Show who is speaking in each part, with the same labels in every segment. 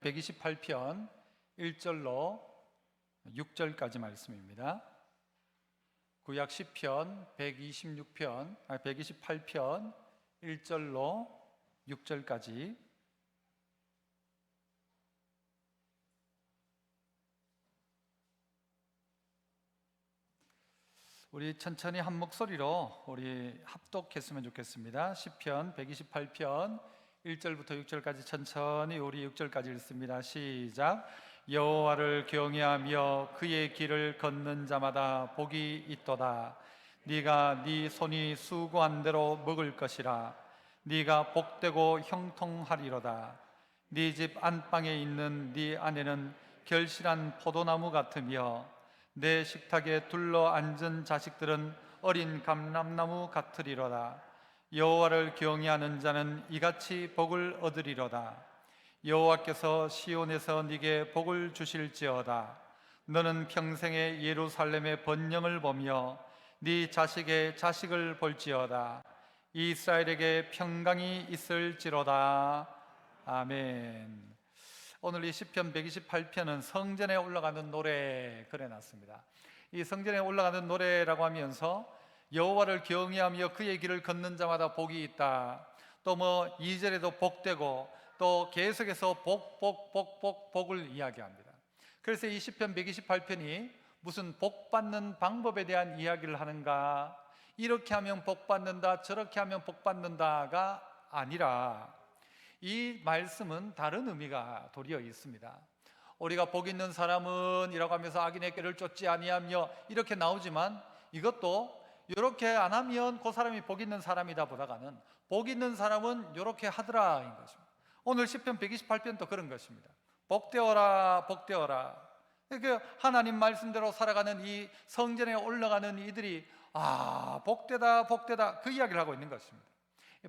Speaker 1: 128편 1절로 6절까지 말씀입니다. 구약 시편 128편 1절로 6절까지. 우리 천천히 한 목소리로 우리 합독했으면 좋겠습니다. 시편 128편 1절부터 6절까지 천천히 우리 6절까지 읽습니다. 시작. 여호와를 경외하며 그의 길을 걷는 자마다 복이 있도다. 네가 네 손이 수고한 대로 먹을 것이라. 네가 복되고 형통하리로다. 네 집 안방에 있는 네 아내는 결실한 포도나무 같으며 내 식탁에 둘러 앉은 자식들은 어린 감람나무 같으리로다. 여호와를 경외하는 자는 이같이 복을 얻으리로다. 여호와께서 시온에서 네게 복을 주실지어다. 너는 평생에 예루살렘의 번영을 보며 네 자식의 자식을 볼지어다. 이스라엘에게 평강이 있을지로다. 아멘. 오늘 이 시편 128편은 성전에 올라가는 노래 그려놨습니다. 이 성전에 올라가는 노래라고 하면서 여호와를 경외하며 그의 길을 걷는 자마다 복이 있다. 또 2절에도 복되고 또 계속해서 복을 이야기합니다. 그래서 이 시편 128편이 무슨 복받는 방법에 대한 이야기를 하는가, 이렇게 하면 복받는다, 저렇게 하면 복받는다가 아니라 이 말씀은 다른 의미가 도리어 있습니다. 우리가 복 있는 사람은 이라고 하면서 악인의 꾀를 쫓지 아니하며 이렇게 나오지만, 이것도 이렇게 안 하면 그 사람이 복 있는 사람이다 보다가는 복 있는 사람은 이렇게 하더라 인 것입니다. 오늘 시편 128편도 그런 것입니다. 복되어라 복되어라. 그러니까 하나님 말씀대로 살아가는 이 성전에 올라가는 이들이 복되다 복되다 그 이야기를 하고 있는 것입니다.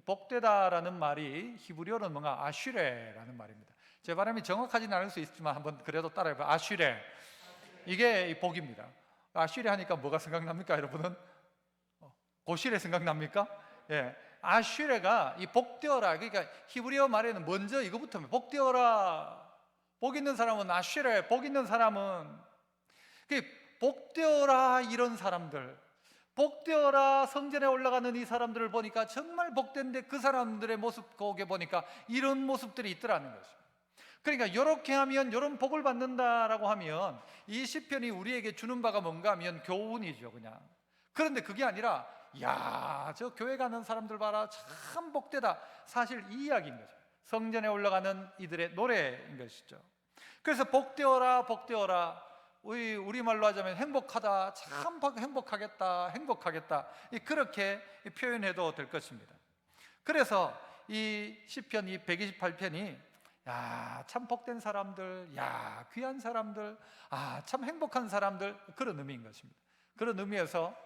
Speaker 1: 복되다라는 말이 히브리어는 뭔가 아슈레라는 말입니다. 제 발음이 정확하지는 않을 수 있지만 한번 그래도 따라해봐요. 아슈레. 이게 복입니다. 아슈레 하니까 뭐가 생각납니까 여러분은? 고시레 생각납니까? 예. 아슈레가 이 복되어라, 그러니까 히브리어 말에는 먼저 이거부터 복되어라. 복 있는 사람은 아슈레, 복 있는 사람은 복되어라. 이런 사람들, 복되어라 성전에 올라가는 이 사람들을 보니까 정말 복된데 그 사람들의 모습 거기에 보니까 이런 모습들이 있더라는 것입니다. 그러니까 이렇게 하면 이런 복을 받는다라고 하면 이 시편이 우리에게 주는 바가 뭔가 하면 교훈이죠 그냥. 그런데 그게 아니라 저 교회 가는 사람들 봐라 참 복되다, 사실 이 이야기인 거죠. 성전에 올라가는 이들의 노래인 것이죠. 그래서 복되어라 복되어라, 우리말로 하자면 행복하다, 참 행복하겠다, 행복하겠다, 그렇게 표현해도 될 것입니다. 그래서 이 시편 이 128편이 참 복된 사람들, 귀한 사람들, 참 행복한 사람들, 그런 의미인 것입니다. 그런 의미에서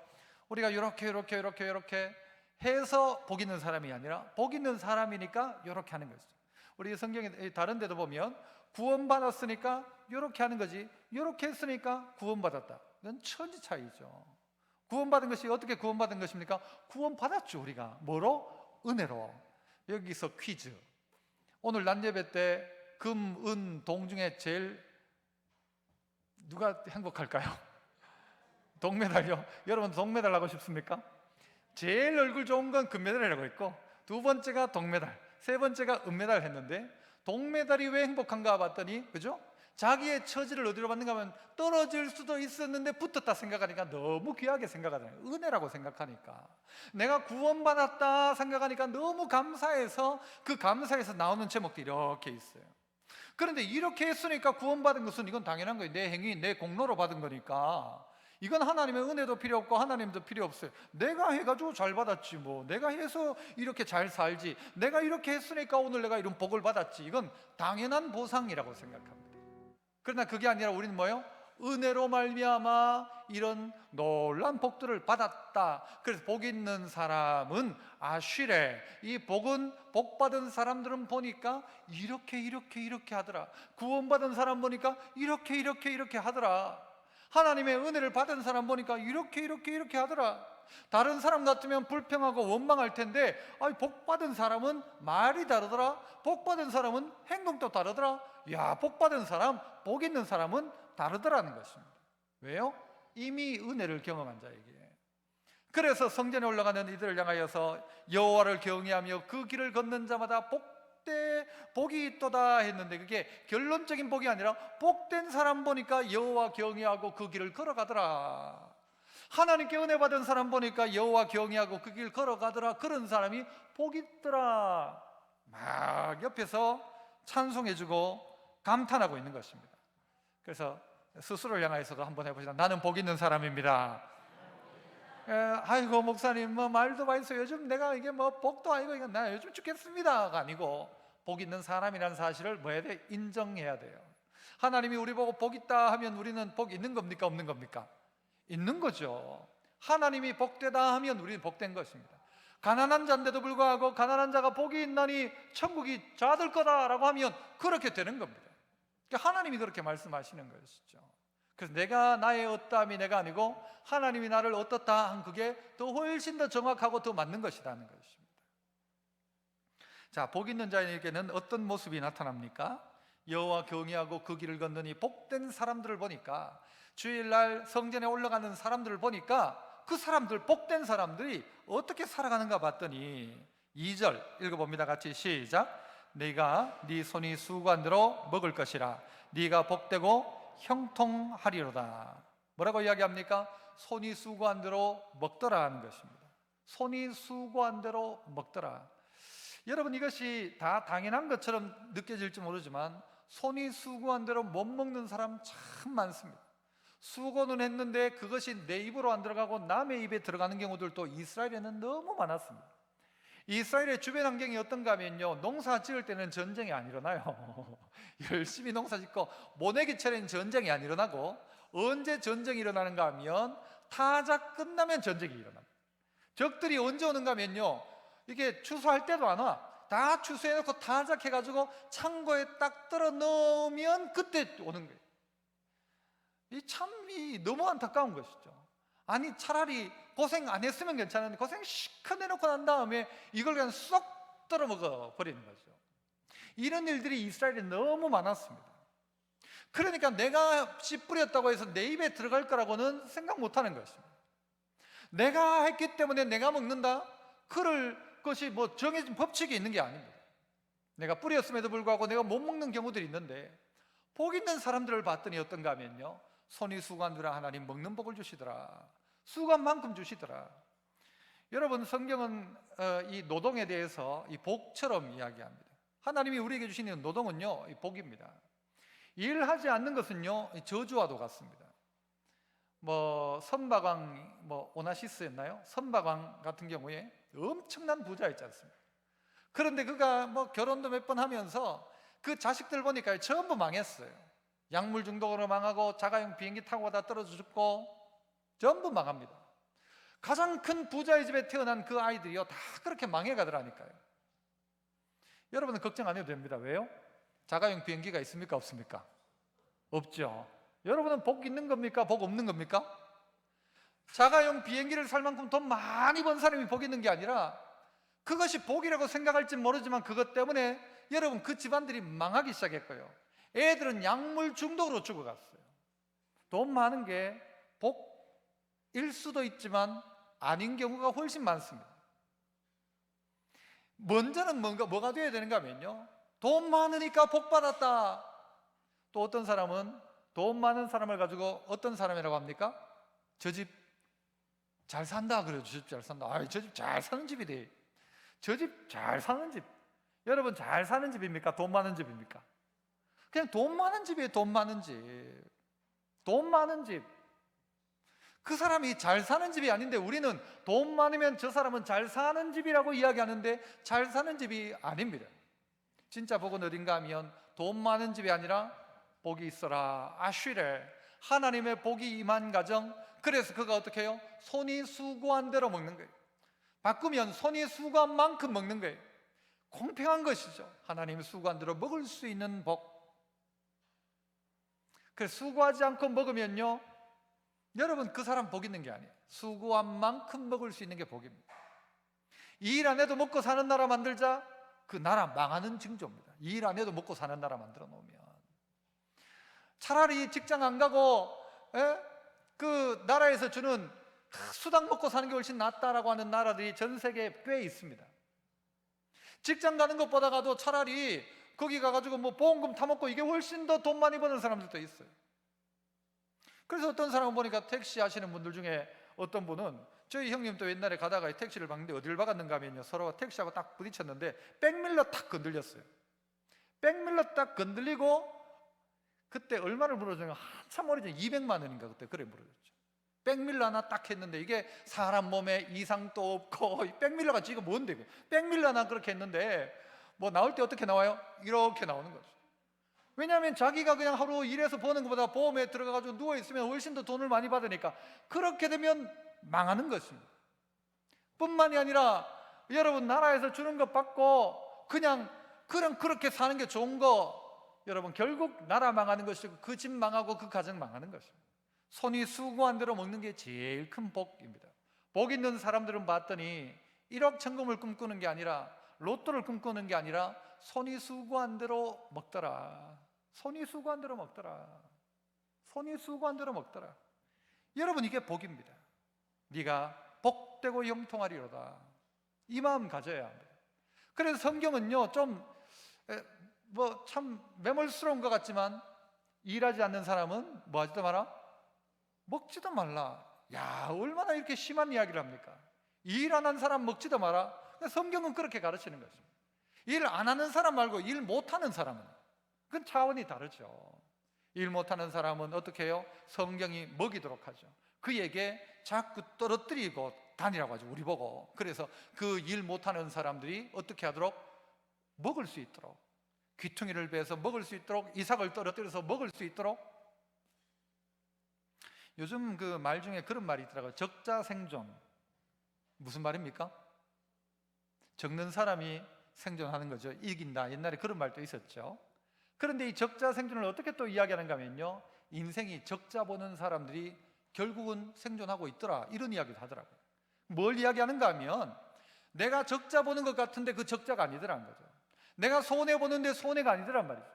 Speaker 1: 우리가 이렇게 해서 복 있는 사람이 아니라 복 있는 사람이니까 이렇게 하는 것이죠. 우리 성경에 다른 데도 보면 구원받았으니까 이렇게 하는 거지, 이렇게 했으니까 구원받았다, 이건 천지 차이죠. 구원받은 것이 어떻게 구원받은 것입니까? 구원받았죠. 우리가 뭐로? 은혜로. 여기서 퀴즈. 오늘 낮예배 때 금, 은, 동 중에 제일 누가 행복할까요? 동메달요? 여러분 동메달 하고 싶습니까? 제일 얼굴 좋은 건 금메달이라고 했고, 두 번째가 동메달, 세 번째가 은메달 했는데, 동메달이 왜 행복한가 봤더니, 그죠? 자기의 처지를 어디로 받는가 하면 떨어질 수도 있었는데 붙었다 생각하니까 너무 귀하게 생각하잖아요. 은혜라고 생각하니까. 내가 구원받았다 생각하니까 너무 감사해서, 그 감사에서 나오는 제목도 이렇게 있어요. 그런데 이렇게 했으니까 구원받은 것은 이건 당연한 거예요. 내 행위, 내 공로로 받은 거니까 이건 하나님의 은혜도 필요 없고 하나님도 필요 없어요. 내가 해가지고 잘 받았지, 내가 해서 이렇게 잘 살지, 내가 이렇게 했으니까 오늘 내가 이런 복을 받았지, 이건 당연한 보상이라고 생각합니다. 그러나 그게 아니라 우리는 뭐예요? 은혜로 말미암아 이런 놀라운 복들을 받았다. 그래서 복 있는 사람은 아쉬레, 이 복은, 복받은 사람들은 보니까 이렇게 하더라. 구원받은 사람 보니까 이렇게 하더라. 하나님의 은혜를 받은 사람 보니까 이렇게 하더라. 다른 사람 같으면 불평하고 원망할 텐데 복 받은 사람은 말이 다르더라, 복 받은 사람은 행동도 다르더라, 야, 복 받은 사람, 복 있는 사람은 다르더라는 것입니다. 왜요? 이미 은혜를 경험한 자에게. 그래서 성전에 올라가는 이들을 향하여서 여호와를 경외하며 그 길을 걷는 자마다 복이 있도다 했는데, 그게 결론적인 복이 아니라 복된 사람 보니까 여호와 경외하고 그 길을 걸어가더라. 하나님께 은혜 받은 사람 보니까 여호와 경외하고 그 길 걸어가더라. 그런 사람이 복 있더라. 막 옆에서 찬송해주고 감탄하고 있는 것입니다. 그래서 스스로를 향하여서도 한번 해보시다. 나는 복 있는 사람입니다. 아이고 목사님 뭐 말도 마이소, 요즘 내가 이게 뭐 복도 아니고 이거 나 요즘 죽겠습니다가 아니고 복 있는 사람이라는 사실을 뭐 해야 돼? 인정해야 돼요. 하나님이 우리 보고 복 있다 하면 우리는 복 있는 겁니까? 없는 겁니까? 있는 거죠. 하나님이 복되다 하면 우리는 복된 것입니다. 가난한 자인데도 불구하고 가난한 자가 복이 있나니 천국이 좌들 거다라고 하면 그렇게 되는 겁니다. 그러니까 하나님이 그렇게 말씀하시는 것이죠. 그래서 내가 나의 어떠함이 내가 아니고 하나님이 나를 어떻다 한 그게 더 훨씬 더 정확하고 더 맞는 것이라는 것입니다. 자, 복 있는 자에게는 어떤 모습이 나타납니까? 여호와 경외하고 그 길을 걷느니 복된 사람들을 보니까, 주일날 성전에 올라가는 사람들을 보니까 그 사람들, 복된 사람들이 어떻게 살아가는가 봤더니 2절 읽어봅니다. 같이 시작. 네가 네 손이 수고한 대로 먹을 것이라. 네가 복되고 형통하리로다. 뭐라고 이야기합니까? 손이 수고한 대로 먹더라 하는 것입니다. 손이 수고한 대로 먹더라. 여러분, 이것이 다 당연한 것처럼 느껴질지 모르지만 손이 수고한 대로 못 먹는 사람 참 많습니다. 수고는 했는데 그것이 내 입으로 안 들어가고 남의 입에 들어가는 경우들도 이스라엘에는 너무 많았습니다. 이스라엘의 주변 환경이 어떤가 하면요, 농사 지을 때는 전쟁이 안 일어나요. 열심히 농사 짓고 모내기철에는 전쟁이 안 일어나고, 언제 전쟁이 일어나는가 하면 타작 끝나면 전쟁이 일어납니다. 적들이 언제 오는가 하면요, 이게 추수할 때도 안 와. 다 추수해놓고 타작해가지고 창고에 딱 들어 넣으면 그때 오는 거예요. 이 너무 안타까운 것이죠. 아니, 차라리 고생 안 했으면 괜찮은데 고생 시커 내놓고 난 다음에 이걸 그냥 쏙 들어 먹어 버리는 거죠. 이런 일들이 이스라엘에 너무 많았습니다. 그러니까 내가 씨 뿌렸다고 해서 내 입에 들어갈 거라고는 생각 못 하는 것입니다. 내가 했기 때문에 내가 먹는다? 그럴 것이 뭐 정해진 법칙이 있는 게 아닙니다. 내가 뿌렸음에도 불구하고 내가 못 먹는 경우들이 있는데, 복 있는 사람들을 봤더니 어떤가 하면요, 손이 수고한 대로 하나님 먹는 복을 주시더라. 수고한 만큼 주시더라. 여러분, 성경은 이 노동에 대해서 이 복처럼 이야기합니다. 하나님이 우리에게 주시는 노동은요, 이 복입니다. 일하지 않는 것은요, 저주와도 같습니다. 선박왕 오나시스였나요? 선박왕 같은 경우에 엄청난 부자였지 않습니까? 그런데 그가 결혼도 몇 번 하면서 그 자식들 보니까 전부 망했어요. 약물 중독으로 망하고 자가용 비행기 타고 가다 떨어져 죽고 전부 망합니다. 가장 큰 부자의 집에 태어난 그 아이들이요, 다 그렇게 망해가더라니까요. 여러분은 걱정 안 해도 됩니다. 왜요? 자가용 비행기가 있습니까? 없습니까? 없죠. 여러분은 복 있는 겁니까? 복 없는 겁니까? 자가용 비행기를 살 만큼 돈 많이 번 사람이 복 있는 게 아니라, 그것이 복이라고 생각할지 모르지만 그것 때문에 여러분 그 집안들이 망하기 시작했고요. 애들은 약물 중독으로 죽어갔어요. 돈 많은 게 복일 수도 있지만 아닌 경우가 훨씬 많습니다. 먼저는 뭐가 돼야 되는가 하면요, 돈 많으니까 복 받았다. 또 어떤 사람은 돈 많은 사람을 가지고 어떤 사람이라고 합니까? 저 집 잘 산다 그래요. 저 집 잘 산다. 저 집 잘 사는 집이래. 저 집 잘 사는 집. 여러분, 잘 사는 집입니까? 돈 많은 집입니까? 그냥 돈 많은 집이에요. 돈 많은 집. 돈 많은 집. 그 사람이 잘 사는 집이 아닌데 우리는 돈 많으면 저 사람은 잘 사는 집이라고 이야기하는데 잘 사는 집이 아닙니다. 진짜 복은 어딘가 하면 돈 많은 집이 아니라 복이 있어라, 아쉬레, 하나님의 복이 임한 가정. 그래서 그가 어떻게 해요? 손이 수고한 대로 먹는 거예요. 바꾸면 손이 수고한 만큼 먹는 거예요. 공평한 것이죠. 하나님이 수고한 대로 먹을 수 있는 복. 그래서 수고하지 않고 먹으면요, 여러분 그 사람 복 있는 게 아니에요. 수고한 만큼 먹을 수 있는 게 복입니다. 일 안 해도 먹고 사는 나라 만들자, 그 나라 망하는 징조입니다. 일 안 해도 먹고 사는 나라 만들어 놓으면 차라리 직장 안 가고 그 나라에서 주는 수당 먹고 사는 게 훨씬 낫다라고 하는 나라들이 전 세계에 꽤 있습니다. 직장 가는 것보다가도 차라리 거기 가가지고 뭐 보험금 타먹고 이게 훨씬 더 돈 많이 버는 사람들도 있어요. 그래서 어떤 사람은 보니까 택시 하시는 분들 중에 어떤 분은, 저희 형님도 옛날에 가다가 택시를 봤는데 어디를 박았는가 하면요, 서로 택시하고 딱 부딪혔는데 백밀러 딱 건들렸어요. 백밀러 딱 건들리고 그때 얼마를 물어줬냐면 한참 오래전 200만 원인가 그때 그래 물어줬죠. 백밀러 하나 딱 했는데 이게 사람 몸에 이상도 없고 백밀러가 지금 뭔데, 백밀러 하나 그렇게 했는데 뭐 나올 때 어떻게 나와요? 이렇게 나오는 거죠. 왜냐하면 자기가 그냥 하루 일해서 버는 것보다 보험에 들어가가지고 누워있으면 훨씬 더 돈을 많이 받으니까 그렇게 되면 망하는 것입니다. 뿐만이 아니라 여러분, 나라에서 주는 것 받고 그냥 그렇게 사는 게 좋은 거, 여러분 결국 나라 망하는 것이고 그 집 망하고 그 가정 망하는 것입니다. 손이 수고한 대로 먹는 게 제일 큰 복입니다. 복 있는 사람들은 봤더니 1억 천금을 꿈꾸는 게 아니라, 로또를 꿈꾸는 게 아니라 손이 수고한 대로 먹더라. 손이 수고한 대로 먹더라. 손이 수고한 대로 먹더라. 여러분, 이게 복입니다. 네가 복되고 형통하리로다. 이 마음 가져야 합니다. 그래서 성경은요, 좀 참 매몰스러운 것 같지만 일하지 않는 사람은 뭐 하지도 마라? 먹지도 말라. 야, 얼마나 이렇게 심한 이야기를 합니까? 일 안 하는 사람 먹지도 마라. 성경은 그렇게 가르치는 것입니다. 일 안 하는 사람 말고 일 못하는 사람은, 그건 차원이 다르죠. 일 못하는 사람은 어떻게 해요? 성경이 먹이도록 하죠. 그에게 자꾸 떨어뜨리고 다니라고 하죠, 우리 보고. 그래서 그 일 못하는 사람들이 어떻게 하도록? 먹을 수 있도록, 귀퉁이를 베서 먹을 수 있도록, 이삭을 떨어뜨려서 먹을 수 있도록. 요즘 그 말 중에 그런 말이 있더라고요. 적자생존. 무슨 말입니까? 적는 사람이 생존하는 거죠. 이긴다. 옛날에 그런 말도 있었죠. 그런데 이 적자생존을 어떻게 또 이야기하는가 하면요, 인생이 적자 보는 사람들이 결국은 생존하고 있더라, 이런 이야기도 하더라고요. 뭘 이야기하는가 하면, 내가 적자 보는 것 같은데 그 적자가 아니더라는 거죠. 내가 손해 보는데 손해가 아니더란 말이죠.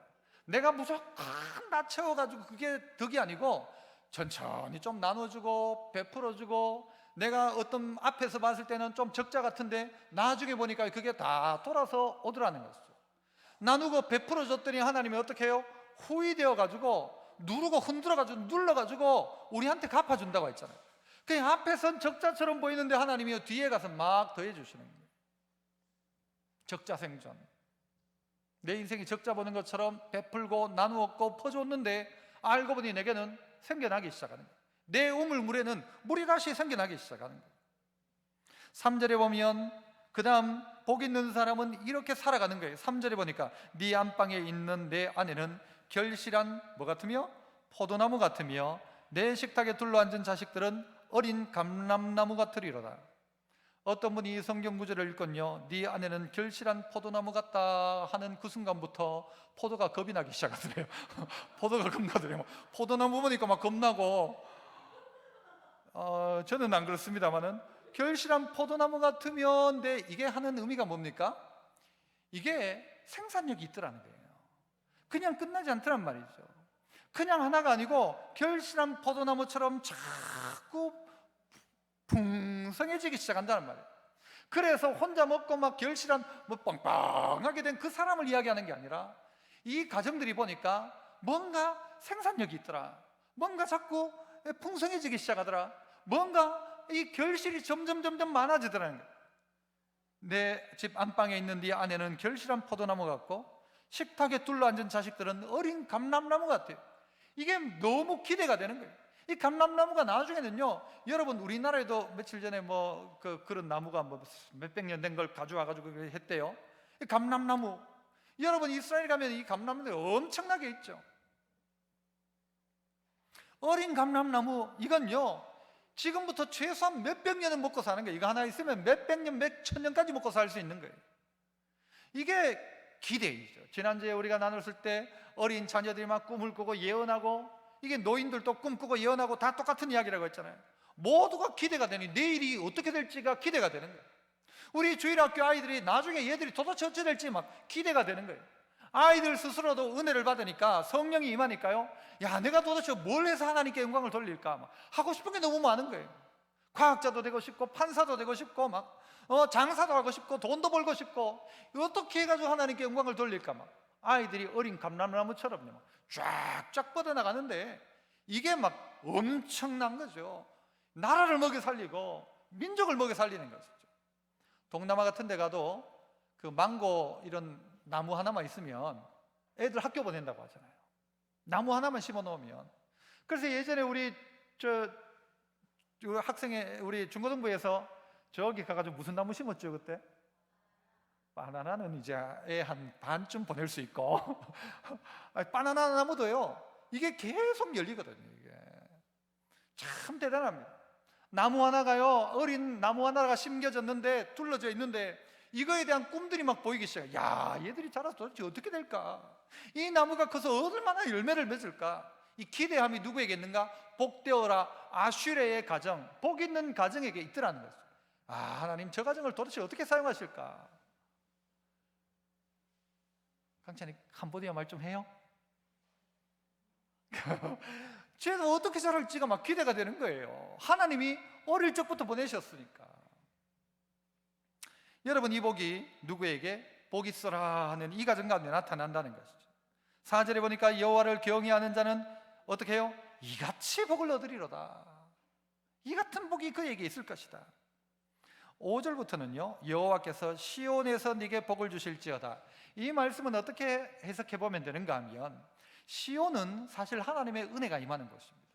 Speaker 1: 내가 무조건 낮춰가지고 그게 덕이 아니고 천천히 좀 나눠주고 베풀어주고, 내가 어떤 앞에서 봤을 때는 좀 적자 같은데 나중에 보니까 그게 다 돌아서 오더라는 것이죠. 나누고 베풀어줬더니 하나님이 어떻게 해요? 후이 되어가지고 누르고 흔들어가지고 눌러가지고 우리한테 갚아준다고 했잖아요. 그냥 앞에선 적자처럼 보이는데 하나님이 뒤에 가서 막 더해주시는 거예요. 적자생존. 내 인생이 적자 보는 것처럼 베풀고 나누었고 퍼줬는데 알고 보니 내게는 생겨나기 시작하는 거예요. 내 우물물에는 물이 다시 생겨나기 시작하는 거예요. 3절에 보면 그 다음 복 있는 사람은 이렇게 살아가는 거예요. 3절에 보니까 네 안방에 있는 내 아내는 결실한 뭐 같으며? 포도나무 같으며 내 식탁에 둘러앉은 자식들은 어린 감람나무 같으리로다. 어떤 분이 이 성경 구절을 읽건요, 네 아내는 결실한 포도나무 같다 하는 그 순간부터 포도가 겁이 나기 시작하더래요. 포도가 겁나더래요. 포도나무 보니까 막 겁나고, 저는 안 그렇습니다만은 결실한 포도나무 같으면, 근데 이게 하는 의미가 뭡니까? 이게 생산력이 있더라는 거예요. 그냥 끝나지 않더란 말이죠. 그냥 하나가 아니고 결실한 포도나무처럼 자꾸 풍성해지기 시작한다는 말이에요. 그래서 혼자 먹고 막 결실한 뭐 빵빵하게 된 그 사람을 이야기하는 게 아니라, 이 가정들이 보니까 뭔가 생산력이 있더라, 뭔가 자꾸 풍성해지기 시작하더라, 뭔가 이 결실이 점점 많아지더라는 거예요. 내 집 안방에 있는 네 아내는 결실한 포도나무 같고 식탁에 둘러앉은 자식들은 어린 감람나무 같아요. 이게 너무 기대가 되는 거예요. 이 감람나무가 나중에는요, 여러분 우리나라에도 며칠 전에 뭐 그런 나무가 뭐 몇백 년 된 걸 가져와 가지고 했대요. 이 감람나무, 여러분 이스라엘 가면 이 감람나무 엄청나게 있죠. 어린 감람나무, 이건요 지금부터 최소한 몇백 년은 먹고 사는 거예요. 이거 하나 있으면 몇백 년, 몇천 년까지 먹고 살 수 있는 거예요. 이게 기대이죠. 지난주에 우리가 나눴을 때 어린 자녀들이 막 꿈을 꾸고 예언하고, 이게 노인들도 꿈꾸고 예언하고 다 똑같은 이야기라고 했잖아요. 모두가 기대가 되니 내일이 어떻게 될지가 기대가 되는 거예요. 우리 주일학교 아이들이 나중에 얘들이 도대체 어찌 될지 막 기대가 되는 거예요. 아이들 스스로도 은혜를 받으니까 성령이 임하니까요, 야, 내가 도대체 뭘 해서 하나님께 영광을 돌릴까? 막 하고 싶은 게 너무 많은 거예요. 과학자도 되고 싶고 판사도 되고 싶고 막 장사도 하고 싶고 돈도 벌고 싶고, 어떻게 해가지고 하나님께 영광을 돌릴까? 막 아이들이 어린 감람나무처럼요 쫙쫙 뻗어나가는데, 이게 막 엄청난 거죠. 나라를 먹여 살리고 민족을 먹여 살리는 것이죠. 동남아 같은 데 가도 그 망고 이런 나무 하나만 있으면 애들 학교 보낸다고 하잖아요. 나무 하나만 심어 놓으면. 그래서 예전에 우리 우리 중고등부에서 저기 가가지고 무슨 나무 심었죠 그때? 바나나는 이제 애 한 반쯤 보낼 수 있고 바나나 나무도요, 이게 계속 열리거든요. 이게 참 대단합니다. 나무 하나가요, 어린 나무 하나가 심겨졌는데, 둘러져 있는데 이거에 대한 꿈들이 막 보이기 시작해요. 야, 얘들이 자라서 도대체 어떻게 될까? 이 나무가 커서 얼마나 열매를 맺을까? 이 기대함이 누구에게 있는가? 복되어라 아슈레의 가정, 복 있는 가정에게 있더라는 거죠. 아, 하나님 저 가정을 도대체 어떻게 사용하실까? 강찬이 캄보디아 말 좀 해요? 쟤도 어떻게 자랄지가 막 기대가 되는 거예요. 하나님이 어릴 적부터 보내셨으니까. 여러분, 이 복이 누구에게? 복 있어라 하는 이 가정 가운데 나타난다는 것이죠. 4절에 보니까 여호와를 경외하는 자는 어떻게 해요? 이같이 복을 얻으리로다. 이 같은 복이 그에게 있을 것이다. 5절부터는요, 여호와께서 시온에서 네게 복을 주실지어다. 이 말씀은 어떻게 해석해 보면 되는가 하면, 시온은 사실 하나님의 은혜가 임하는 곳입니다.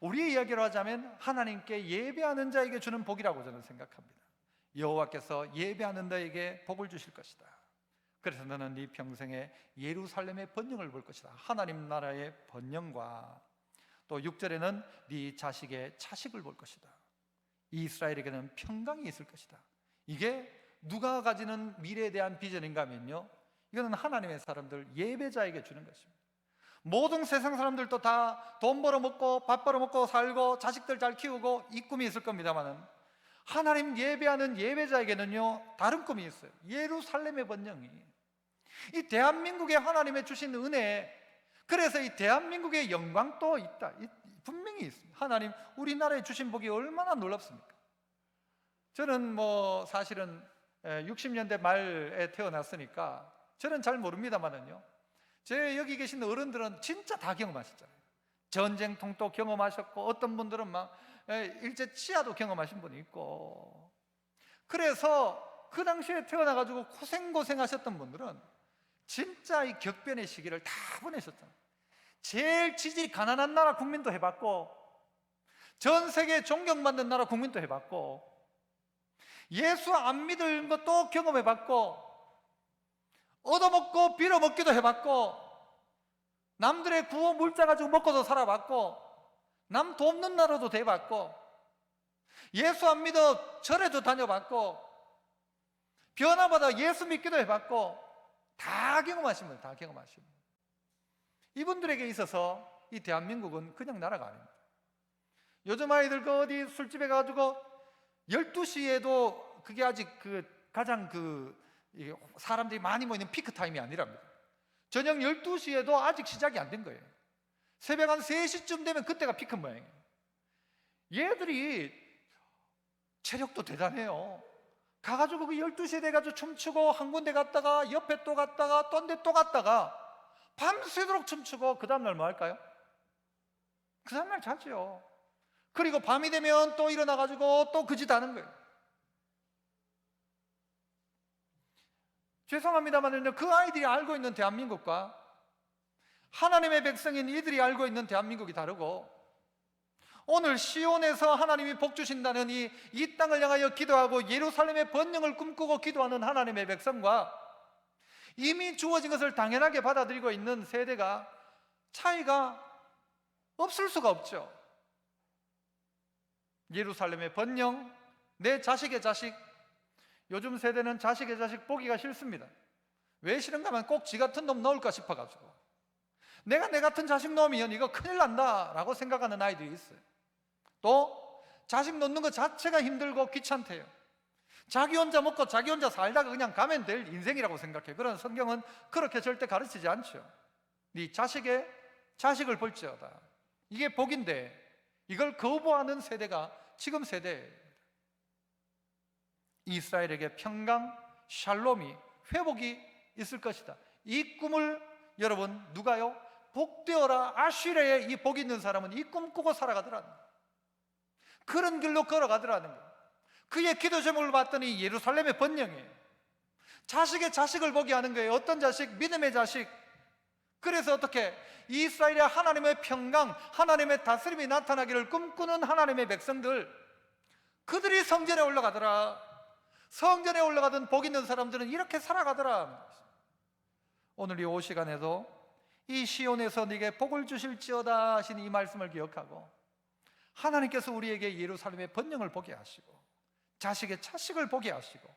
Speaker 1: 우리의 이야기로 하자면 하나님께 예배하는 자에게 주는 복이라고 저는 생각합니다. 여호와께서 예배하는 자에게 복을 주실 것이다. 그래서 너는 네 평생에 예루살렘의 번영을 볼 것이다. 하나님 나라의 번영과, 또 6절에는 네 자식의 자식을 볼 것이다. 이스라엘에게는 평강이 있을 것이다. 이게 누가 가지는 미래에 대한 비전인가 하면요, 이거는 하나님의 사람들, 예배자에게 주는 것입니다. 모든 세상 사람들도 다 돈 벌어먹고 밥 벌어먹고 살고 자식들 잘 키우고 이 꿈이 있을 겁니다만은, 하나님 예배하는 예배자에게는요 다른 꿈이 있어요. 예루살렘의 번영이, 이 대한민국에 하나님의 주신 은혜, 그래서 이 대한민국의 영광도 있다, 분명히 있습니다. 하나님 우리나라에 주신 복이 얼마나 놀랍습니까? 저는 사실은 60년대 말에 태어났으니까 저는 잘 모릅니다만은요, 제 여기 계신 어른들은 진짜 다 경험하셨잖아요. 전쟁통도 경험하셨고, 어떤 분들은 막 일제 치하도 경험하신 분이 있고, 그래서 그 당시에 태어나가지고 고생하셨던 분들은 진짜 이 격변의 시기를 다 보내셨잖아요. 제일 지질이 가난한 나라 국민도 해봤고, 전 세계 존경받는 나라 국민도 해봤고, 예수 안 믿은 것도 경험해봤고, 얻어먹고 빌어먹기도 해봤고, 남들의 구호 물자 가지고 먹고도 살아봤고, 남 돕는 나라도 돼봤고, 예수 안 믿어 절에도 다녀봤고, 변화마다 예수 믿기도 해봤고, 다 경험하신 분들, 다 경험하신 분. 이분들에게 있어서 이 대한민국은 그냥 나라가 아닙니다. 요즘 아이들 그 어디 술집에 가지고 12시에도 그게 아직 가장 사람들이 많이 모이는 피크 타임이 아니랍니다. 저녁 12시에도 아직 시작이 안 된 거예요. 새벽 한 3시쯤 되면 그때가 피크 모양이에요. 얘들이 체력도 대단해요. 가가지고 그 12시에 돼가지고 춤추고, 한 군데 갔다가 옆에 또 갔다가 또 한 데 또 갔다가 밤새도록 춤추고, 그 다음날 뭐 할까요? 그 다음날 자죠. 그리고 밤이 되면 또 일어나가지고 또 그 짓 하는 거예요. 죄송합니다만 그 아이들이 알고 있는 대한민국과 하나님의 백성인 이들이 알고 있는 대한민국이 다르고, 오늘 시온에서 하나님이 복 주신다는 이 땅을 향하여 기도하고 예루살렘의 번영을 꿈꾸고 기도하는 하나님의 백성과, 이미 주어진 것을 당연하게 받아들이고 있는 세대가 차이가 없을 수가 없죠. 예루살렘의 번영, 내 자식의 자식. 요즘 세대는 자식의 자식 보기가 싫습니다. 왜 싫은가 하면 꼭 지 같은 놈 넣을까 싶어가지고, 내가 내 같은 자식 넣으면 이거 큰일 난다 라고 생각하는 아이들이 있어요. 또 자식 놓는 것 자체가 힘들고 귀찮대요. 자기 혼자 먹고 자기 혼자 살다가 그냥 가면 될 인생이라고 생각해. 그런 성경은 그렇게 절대 가르치지 않죠. 네 자식을 볼지어다. 이게 복인데 이걸 거부하는 세대가 지금 세대예요. 이스라엘에게 평강, 샬롬이, 회복이 있을 것이다. 이 꿈을 여러분 누가요? 복되어라 아쉬레의 이 복 있는 사람은 이 꿈 꾸고 살아가더라는 거예요. 그런 길로 걸어가더라는 거예요. 그의 기도 제목을 봤더니 예루살렘의 번영이에요. 자식의 자식을 보게 하는 거예요. 어떤 자식? 믿음의 자식. 그래서 어떻게? 이스라엘의 하나님의 평강, 하나님의 다스림이 나타나기를 꿈꾸는 하나님의 백성들, 그들이 성전에 올라가더라. 성전에 올라가던 복 있는 사람들은 이렇게 살아가더라. 오늘 이 오후 시간에도 이 시온에서 네게 복을 주실지어다 하신 이 말씀을 기억하고 하나님께서 우리에게 예루살렘의 번영을 보게 하시고 자식의 자식을 보게 하시고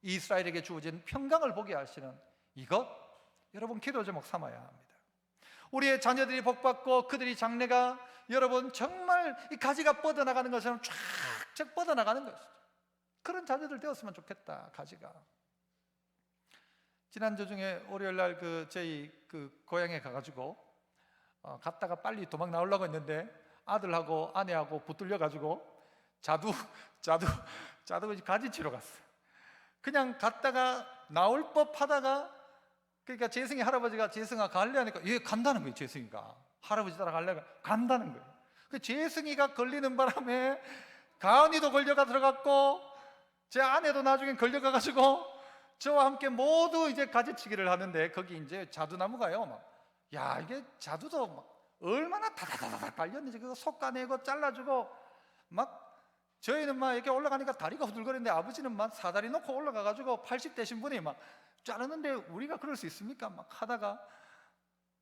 Speaker 1: 이스라엘에게 주어진 평강을 보게 하시는 이것 여러분 기도 제목 삼아야 합니다. 우리의 자녀들이 복받고 그들이 장래가 여러분 정말 이 가지가 뻗어나가는 것처럼 쫙쫙 뻗어나가는 것이죠. 그런 자녀들 되었으면 좋겠다. 가지가 지난주 중에 월요일날 저희 고향에 가가지고 갔다가 빨리 도망 나오려고 했는데 아들하고 아내하고 붙들려가지고 자두 가지 치러 갔어요. 그냥 갔다가 나올 법 하다가 그러니까 재승이 할아버지가 재승아 갈래 하니까 얘 간다는 거예요. 재승이가 할아버지 따라가려고 간다는 거예요. 그 재승이가 걸리는 바람에 가은이도 걸려가 들어갔고 제 아내도 나중에 걸려가가지고 저와 함께 모두 이제 가지치기를 하는데 거기 이제 자두나무가요. 야 이게 자두도 막 얼마나 다다다다 달렸는지 그거 솎아내고 잘라주고 막 저희는 막 이렇게 올라가니까 다리가 후들거리는데 아버지는 막 사다리 놓고 올라가가지고 80 되신 분이 막 자르는데 우리가 그럴 수 있습니까? 막 하다가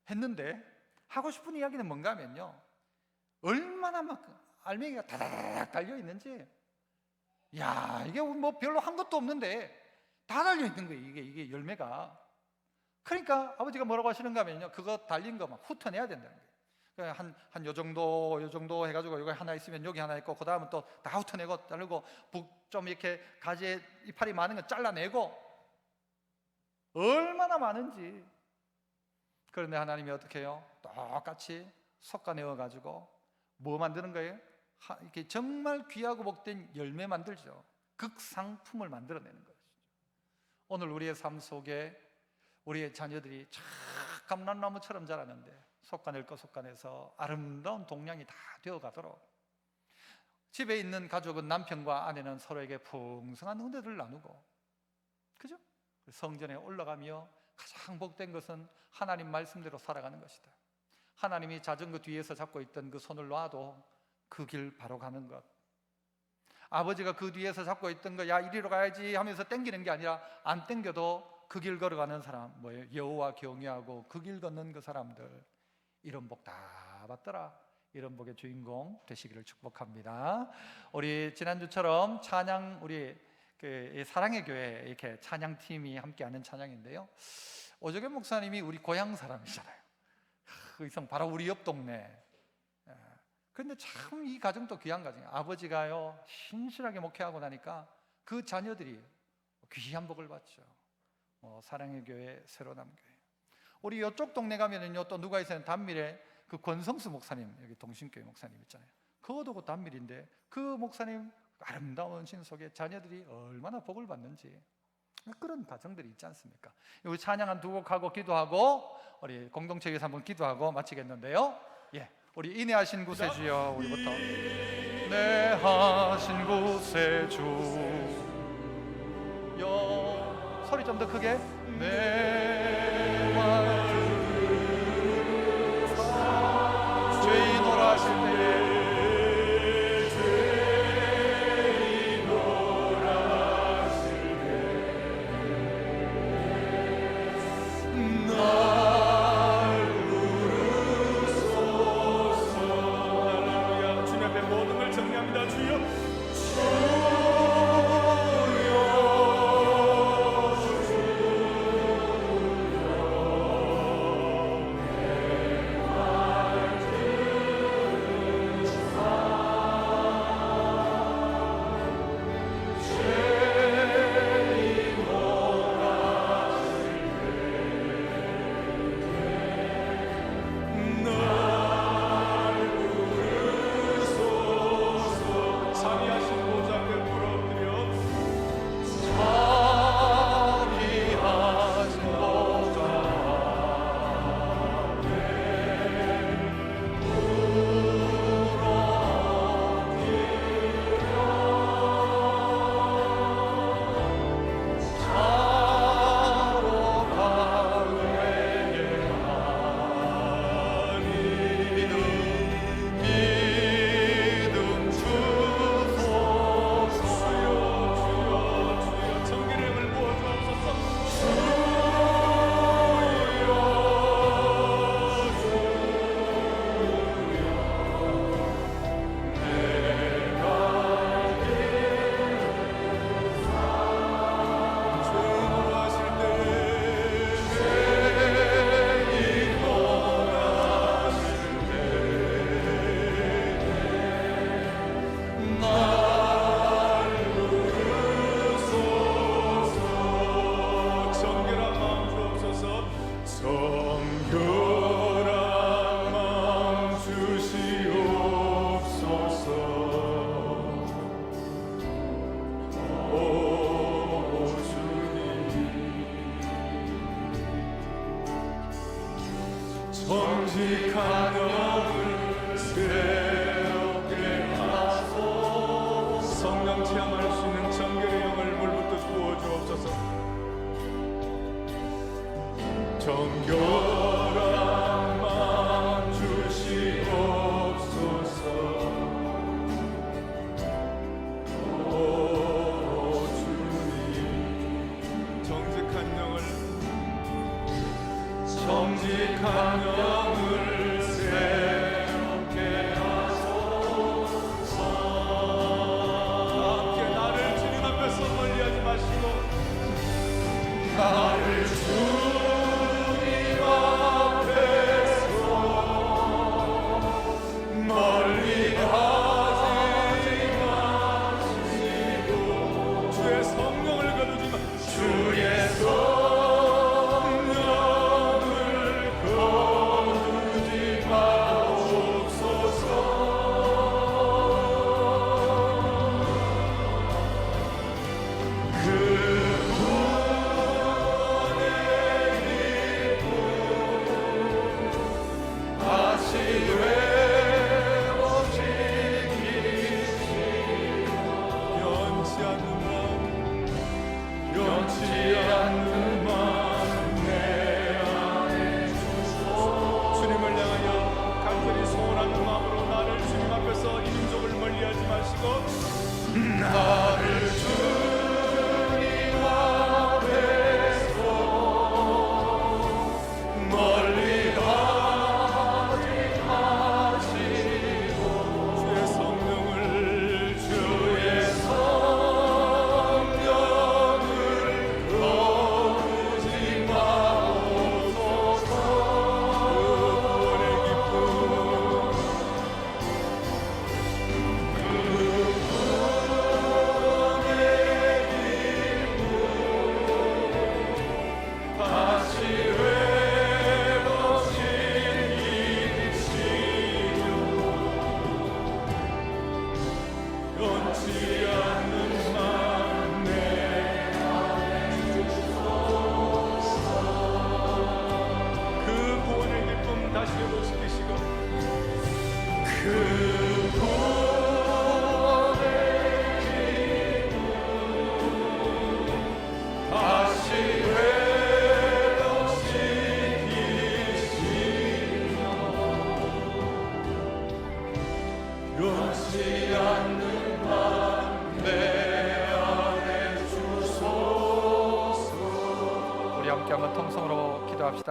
Speaker 1: 했는데 하고 싶은 이야기는 뭔가 하면요 얼마나 막 알맹이가 다다다닥 달려있는지 야 이게 뭐 별로 한 것도 없는데 다 달려있는 거예요. 이게 열매가. 그러니까 아버지가 뭐라고 하시는가 하면요 그거 달린 거 막 훑어내야 된다는 거예요. 한 요 정도 해가지고 여기 하나 있으면 여기 하나 있고 그 다음은 또 다 훑어내고 자르고 좀 이렇게 가지에 이파리 많은 거 잘라내고 얼마나 많은지. 그런데 하나님이 어떻게 해요? 똑같이 솎아내어가지고 뭐 만드는 거예요? 이렇게 정말 귀하고 복된 열매 만들죠. 극상품을 만들어내는 거죠. 오늘 우리의 삶 속에 우리의 자녀들이 참 감람나무처럼 자라는데 솎아낼 거 솎아내서 아름다운 동량이 다 되어가도록 집에 있는 가족은 남편과 아내는 서로에게 풍성한 은혜를 나누고 그죠? 성전에 올라가며 가장 복된 것은 하나님 말씀대로 살아가는 것이다. 하나님이 자전거 뒤에서 잡고 있던 그 손을 놔도 그 길 바로 가는 것, 아버지가 그 뒤에서 잡고 있던 거 야 이리로 가야지 하면서 땡기는 게 아니라 안 땡겨도 그 길 걸어가는 사람 뭐예요? 여호와 경외하고 그 길 걷는 그 사람들 이런 복 다 받더라. 이런 복의 주인공 되시기를 축복합니다. 우리 지난주처럼 찬양 우리 사랑의 교회 이렇게 찬양팀이 함께하는 찬양인데요. 오정현 목사님이 우리 고향 사람이잖아요. 그 이성 바로 우리 옆 동네. 그런데 참 이 가정도 귀한 가정이에요. 아버지가요 신실하게 목회하고 나니까 그 자녀들이 귀한 복을 받죠. 사랑의 교회, 새로남교회. 우리 이쪽 동네 가면은요 또 누가 있어요? 단밀에 그 권성수 목사님, 여기 동신교회 목사님 있잖아요. 그것도 그 단밀인데 그 목사님 아름다운 신 속에 자녀들이 얼마나 복을 받는지 그런 가정들이 있지 않습니까? 우리 찬양 한 두 곡 하고 기도하고 우리 공동체 위해서 한번 기도하고 마치겠는데요. 예, 우리 인내하신 구세주여 우리부터 내 하신 구세주여 소리 좀 더 크게 내 말을 죄인오라 하실 때에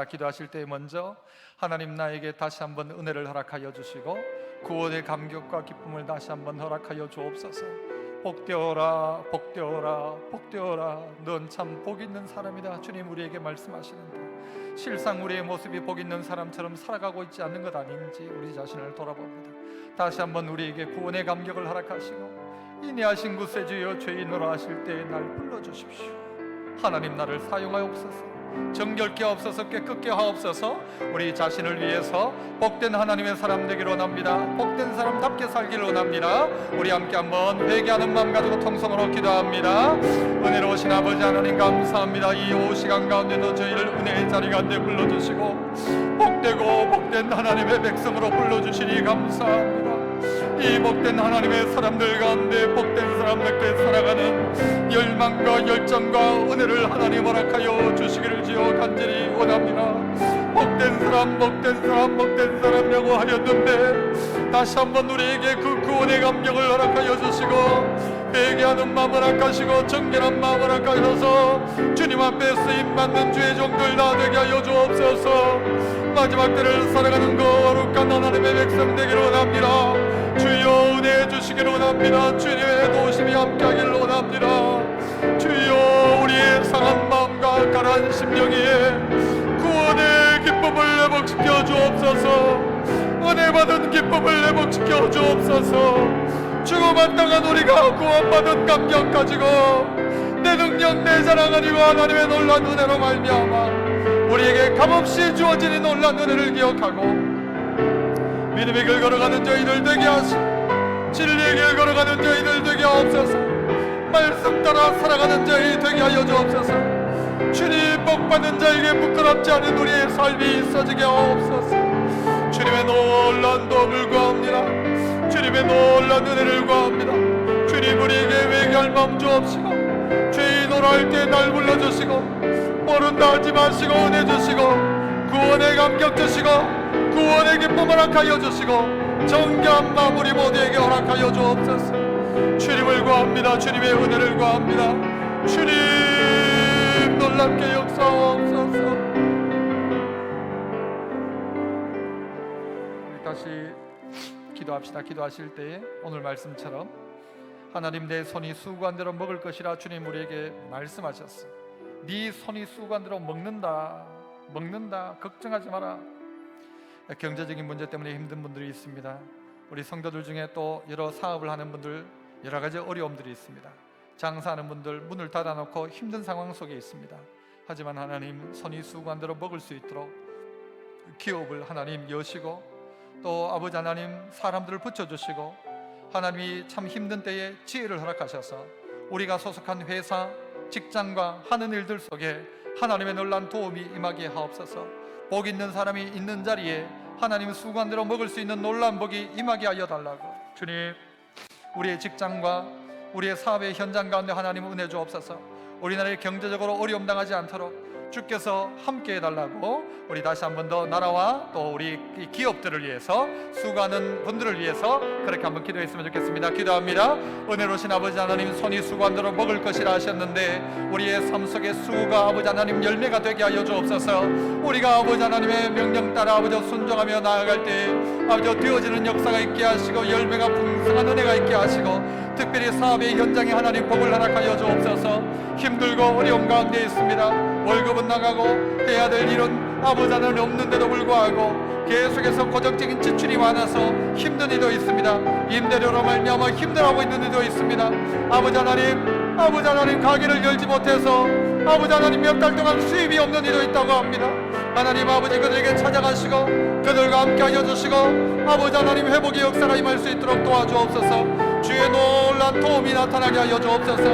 Speaker 1: 기도하실 때 먼저 하나님 나에게 다시 한번 은혜를 허락하여 주시고 구원의 감격과 기쁨을 다시 한번 허락하여 주옵소서. 복되어라 복되어라 복되어라 넌 참 복 있는 사람이다. 주님 우리에게 말씀하시는데 실상 우리의 모습이 복 있는 사람처럼 살아가고 있지 않는 것 아닌지 우리 자신을 돌아봅니다. 다시 한번 우리에게 구원의 감격을 허락하시고 인내하신 구세주여 죄인으로 하실 때에 날 불러주십시오. 하나님 나를 사용하옵소서. 정결케 하옵소서. 깨끗게 하옵소서. 우리 자신을 위해서 복된 하나님의 사람 되기를 원합니다. 복된 사람답게 살기를 원합니다. 우리 함께 한번 회개하는 마음 가지고 통성으로 기도합니다. 은혜로우신 아버지 하나님 감사합니다. 이 오후 시간 가운데도 저희를 은혜의 자리 가운데 불러주시고 복되고 복된 하나님의 백성으로 불러주시니 감사합니다. 이 복된 하나님의 사람들 가운데 복된 사람답게 살아가는 열망과 열정과 은혜를 하나님 허락하여 주시기를 주여 간절히 원합니다. 복된 사람 복된 사람 복된 사람이라고 하였는데 다시 한번 우리에게 그 구원의 감격을 허락하여 주시고 회개하는 마음 허락하시고 정결한 마음 허락하셔서 주님 앞에 쓰임받는 주의 종들 다 되게 하여 주옵소서. 마지막 때를 살아가는 거룩한 하나님의 백성 되기를 원합니다. 주여 은혜 주시기를 원합니다. 주님의 도우심이 함께하기를 원합니다. 주여 우리의 상한 마음과 가라앉은 심령에 구원의 기쁨을 회복시켜 주옵소서. 은혜 받은 기쁨을 회복시켜 주옵소서. 죽음마땅한 우리가 구원받은 감격 가지고 내 능력 내 자랑 아니고 하나님의 놀라운 은혜로 말미암아 우리에게 값없이 주어지는 놀라운 은혜를 기억하고 믿음의 길 걸어가는 저희들 되게 하시고 진리의 길 걸어가는 저희들 되게 하옵소서. 말씀 따라 살아가는 저희 되게 하여 주옵소서. 주님 복받는 자에게 부끄럽지 않은 우리의 삶이 있어지게 하옵소서. 주님의 놀라운 도움을 구합니다. 주님의 놀라운 은혜를 구합니다. 주님 우리에게 회개할 마음 주옵시고 죄인으로 할 때 날 불러주시고 모른다 하지 마시고 은혜 주시고 구원의 감격 주시고 구원의 기쁨 허락하여 주시고 정결한 마음 우리 모두에게 허락하여 주옵소서. 주님을 구합니다. 주님의 은혜를 구합니다. 주님 놀랍게 역사하옵소서. 우리 다시 기도합시다. 기도하실 때에 오늘 말씀처럼 하나님 내 손이 수고한 대로 먹을 것이라 주님 우리에게 말씀하셨어. 네 손이 수고한 대로 먹는다 걱정하지 마라. 경제적인 문제 때문에 힘든 분들이 있습니다. 우리 성도들 중에 또 여러 사업을 하는 분들 여러 가지 어려움들이 있습니다. 장사하는 분들 문을 닫아놓고 힘든 상황 속에 있습니다. 하지만 하나님 손이 수고한 대로 먹을 수 있도록 기업을 하나님 여시고 또 아버지 하나님 사람들을 붙여주시고 하나님이 참 힘든 때에 지혜를 허락하셔서 우리가 소속한 회사 직장과 하는 일들 속에 하나님의 놀라운 도움이 임하게 하옵소서. 복 있는 사람이 있는 자리에 하나님 수고한 대로 먹을 수 있는 놀라운 복이 임하게 하여 달라고. 주님 우리의 직장과 우리의 사업의 현장 가운데 하나님 은혜 주옵소서. 우리나라의 경제적으로 어려움 당하지 않도록 주께서 함께 해달라고 우리 다시 한 번 더 나라와 또 우리 기업들을 위해서 수고하는 분들을 위해서 그렇게 한번 기도했으면 좋겠습니다. 기도합니다. 은혜로우신 아버지 하나님 손이 수고한 대로 먹을 것이라 하셨는데 우리의 삶 속에 수고가 아버지 하나님 열매가 되게 하여 주옵소서. 우리가 아버지 하나님의 명령 따라 아버지 순종하며 나아갈 때 아버지 되어지는 역사가 있게 하시고 열매가 풍성한 은혜가 있게 하시고 특별히 사업의 현장에 하나님 복을 허락하여 주옵소서. 힘들고 어려움 가운데 있습니다. 월급은 나가고 해야 될 일은 아버지 하나님 없는데도 불구하고 계속해서 고정적인 지출이 많아서 힘든 이도 있습니다. 임대료로 말미암아 힘들어하고 있는 이도 있습니다. 아버지 하나님 가게를 열지 못해서 아버지 하나님 몇 달 동안 수입이 없는 이도 있다고 합니다. 하나님 아버지 그들에게 찾아가시고 그들과 함께 하여 주시고 아버지 하나님 회복의 역사가 임할 수 있도록 도와주옵소서. 주의 놀란 도움이 나타나게 하여 주옵소서.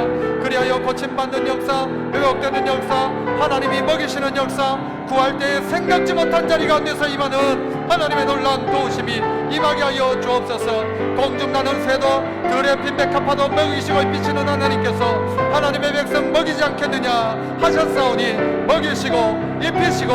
Speaker 1: 그리하여 고침받는 역사, 회복되는 역사, 하나님이 먹이시는 역사, 구할 때에 생각지 못한 자리 가운데서 임하는 하나님의 놀란 도우심이 임하게 임하게 하여 주옵소서. 공중나는 새도 들의 빈백합화도 먹이시고 비치는 하나님께서 하나님의 백성 먹이지 않겠느냐 하셨사오니 먹이시고 입히시고